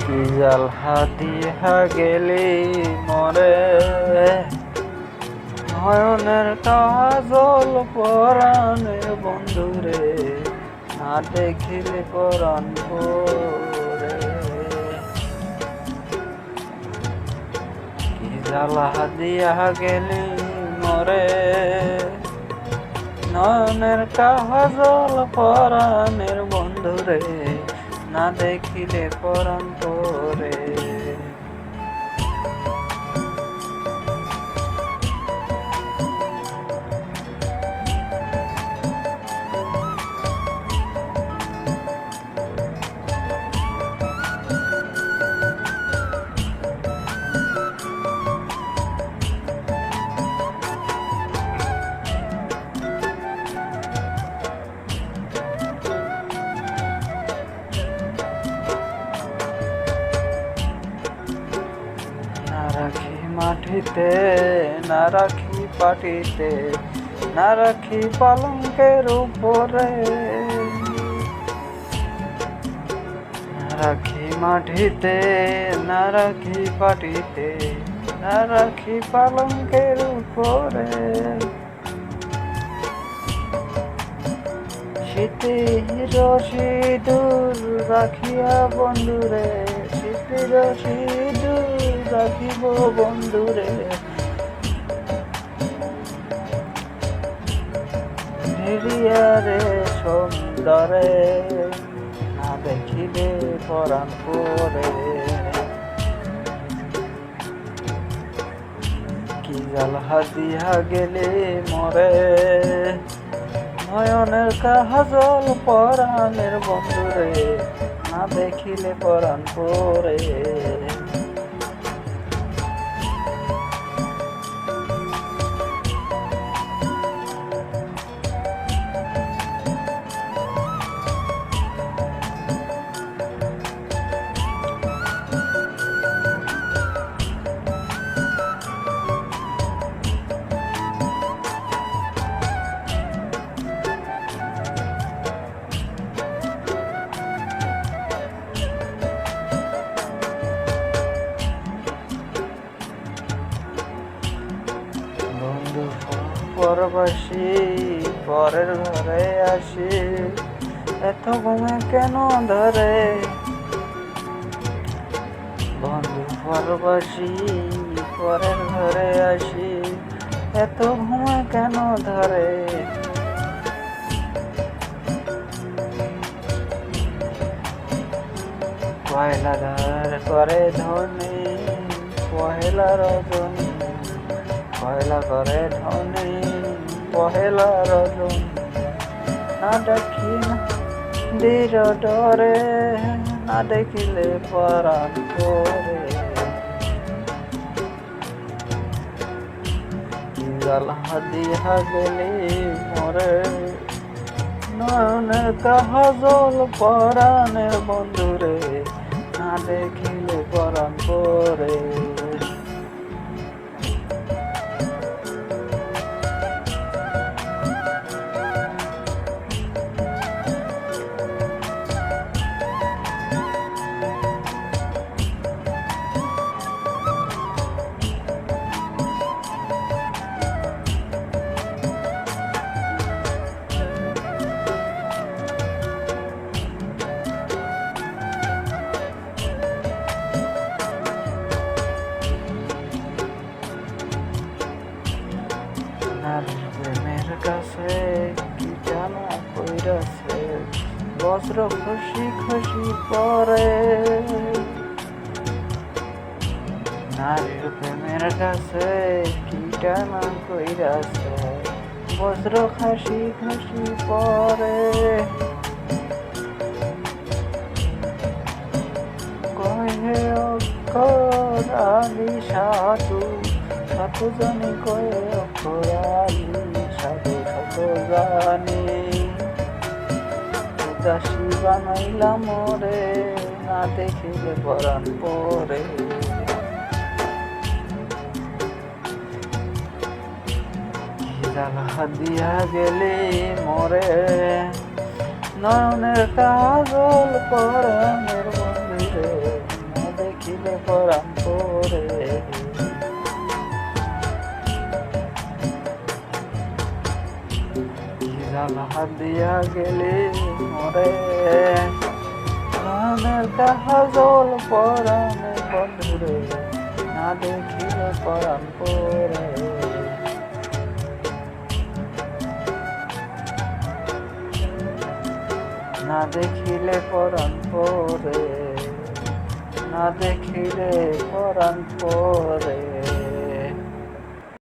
কি জাল হাতিয়া গেলি মরে, নয়নের কাজল পরাণের বন্ধুরে, না দেখিলে পরাণ পরে। কি জাল হাতিয়া গেলি মরে, নয়নের কাজল পরাণের বন্ধুরে, না দেখিলে পরাণ পরে। না রাখি মাটিতে, না রাখি পাটিতে, না রাখি পালঙ্কের উপরে, না রাখি মাটিতে, না রাখি পাটিতে, না রাখি পালঙ্কের উপরে। স্মৃতির সিঁদুর রাখিয়া বন্ধুরে, স্মৃতির সিঁদুর রাখিব বন্ধুরে, রে সুন্দরে, না দেখিলে পরাণ পরে। কি জাল হাতিয়া গেলে মরে, নয়নের কাজল পরাণের বন্ধুরে, না দেখিলে পরাণ পরে। বন্ধু পরবাসী পরের ঘরে আসি, এত ঘুমে কেন ধরে। বন্ধু পরবাসী পরের ঘরে আসি, এত ঘুমে কেন ধরে। পয়লা ধার করে ধনী, পহেলা রজনী, পয়লা করে ধনী, পহেলা রজনী, না দেখি না দৃঢ় ডরে, না দেখিলে পরাণ পরে। কি জাল হাতিয়া গেলি মরে, নয়নের কাজল পরাণের বন্ধুরে, না দেখিলে পরাণ পরে। প্রেমের কাছে কি জানা কইরাছে, বজ্র খুশি খুশি পরে। নারীর প্রেমের কাছে কি জানা কইরাছে, বজ্র খাসি খাসি পরে। কহে অক্ষরালি সাধু, সাধু জানি কয়ে অক্ষরালি সাধু, সাধু জানি উদাসী বানাইলাম রে, না দেখিলে পরাণ পরে। কি জাল হাতিয়া গেলে মরে, নয়নের কাজল পরাণের বন্ধুরে, পরাণ পরে কি জ্বালা দিয়া গেলে মরে প্রাণের কাজল পরাণে বন্ধুরে না দেখিলে পরাণ পরে না দেখিলে পরাণ পরে না দেখিলে পরাণ পরে